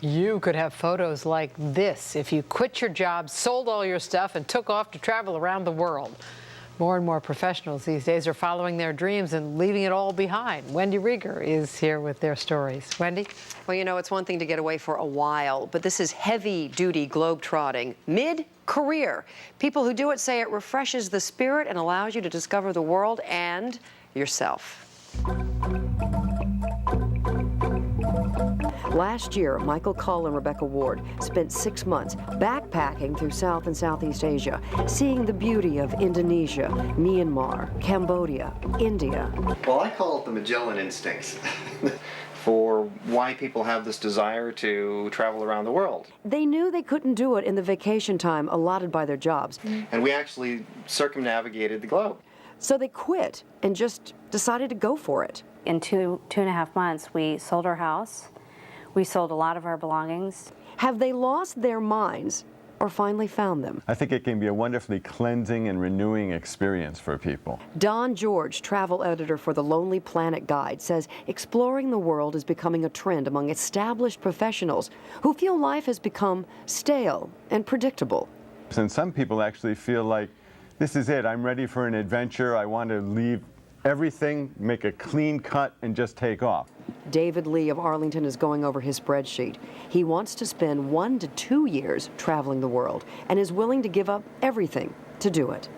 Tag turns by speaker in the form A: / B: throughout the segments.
A: You could have photos like this if you quit your job, sold all your stuff, and took off to travel around the world. More and more professionals these days are following their dreams and leaving it all behind. Wendy Rieger is here with their stories. Wendy?
B: Well, you know, it's one thing to get away for a while, but this is heavy-duty globe-trotting, mid-career. People who do it say it refreshes the spirit and allows you to discover the world and yourself. Last year, Michael Cull and Rebecca Ward spent 6 months backpacking through South and Southeast Asia, seeing the beauty of Indonesia, Myanmar, Cambodia, India.
C: Well, I call it the Magellan instincts for why people have this desire to travel around the world.
B: They knew they couldn't do it in the vacation time allotted by their jobs.
C: And we actually circumnavigated the globe.
B: So they quit and just decided to go for it.
D: In two and a half months, we sold our house. We sold a lot of our belongings.
B: Have they lost their minds or finally found them?
E: I think it can be a wonderfully cleansing and renewing experience for people.
B: Don George, travel editor for the Lonely Planet Guide, says exploring the world is becoming a trend among established professionals who feel life has become stale and predictable.
E: And some people actually feel like, this is it, I'm ready for an adventure, I want to leave everything, make a clean cut, and just take off.
B: David Lee of Arlington is going over his spreadsheet. He wants to spend 1 to 2 years traveling the world and is willing to give up everything to do it.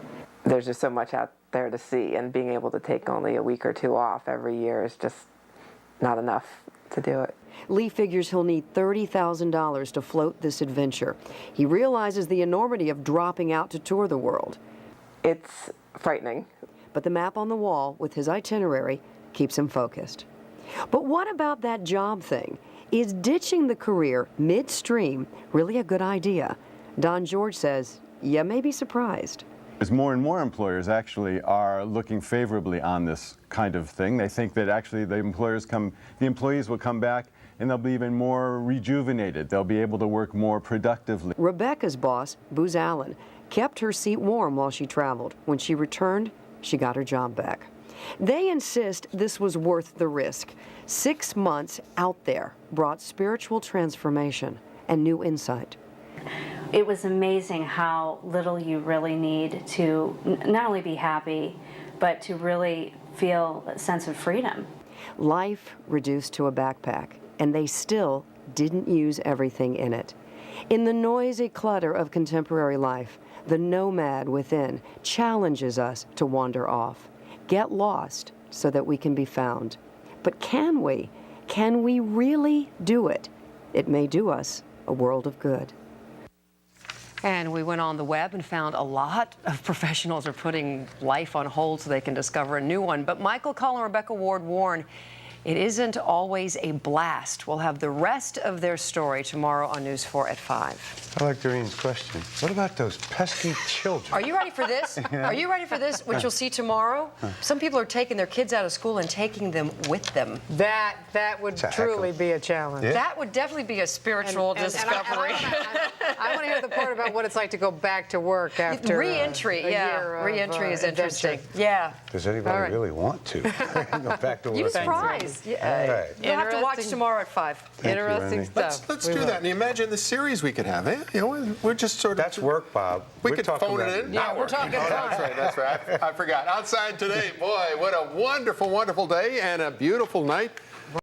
F: There's just so much out there to see, and being able to take only a week or two off every year is just not enough to do it.
B: Lee figures he'll need $30,000 to float this adventure. He realizes the enormity of dropping out to tour the world.
F: It's frightening.
B: But the map on the wall with his itinerary keeps him focused. But what about that job thing? Is ditching the career midstream really a good idea? Don George says, you may be surprised.
E: As more and more employers actually are looking favorably on this kind of thing. They think that actually the employees will come back and they'll be even more rejuvenated. They'll be able to work more productively.
B: Rebecca's boss, Booz Allen, kept her seat warm while she traveled. When she returned, she got her job back. They insist this was worth the risk. 6 months out there brought spiritual transformation and new insight.
D: It was amazing how little you really need to not only be happy, but to really feel a sense of freedom.
B: Life reduced to a backpack, and they still didn't use everything in it. In the noisy clutter of contemporary life, the nomad within challenges us to wander off, get lost so that we can be found. But can we? Can we really do it? It may do us a world of good. And we went on the web and found a lot of professionals are putting life on hold so they can discover a new one. But Michael Cull and Rebecca Ward warn it isn't always a blast. We'll have the rest of their story tomorrow on News 4 at 5.
G: I like Doreen's question. What about those pesky children?
B: Are you ready for this? Are you ready for this, which you'll see tomorrow? Some people are taking their kids out of school and taking them with them.
A: That would truly be a challenge.
G: Yeah.
B: That would definitely be a spiritual discovery.
A: I want to hear the part about what it's like to go back to work after
B: Re-entry,
A: year of,
B: re-entry is interesting.
A: adventure.
B: Yeah.
G: Does anybody
A: All right.
G: really want to go back to work?
B: You were surprised. Yeah.
G: All right.
B: You'll have to watch
A: Interesting.
B: tomorrow at 5.
G: Thank you,
A: Interesting
G: Wendy.
A: stuff.
H: Let's
A: We
H: do
A: will.
H: that. And imagine the series we could have. Eh? You know, we're just sort of.
G: That's work, Bob.
H: We
G: We're
H: could
G: talking
H: phone it
G: about
H: in.
A: Yeah,
H: Not
A: we're
H: working.
A: talking
H: Oh, that's right. That's right. I forgot. Outside today, boy, what a wonderful, wonderful day and a beautiful night.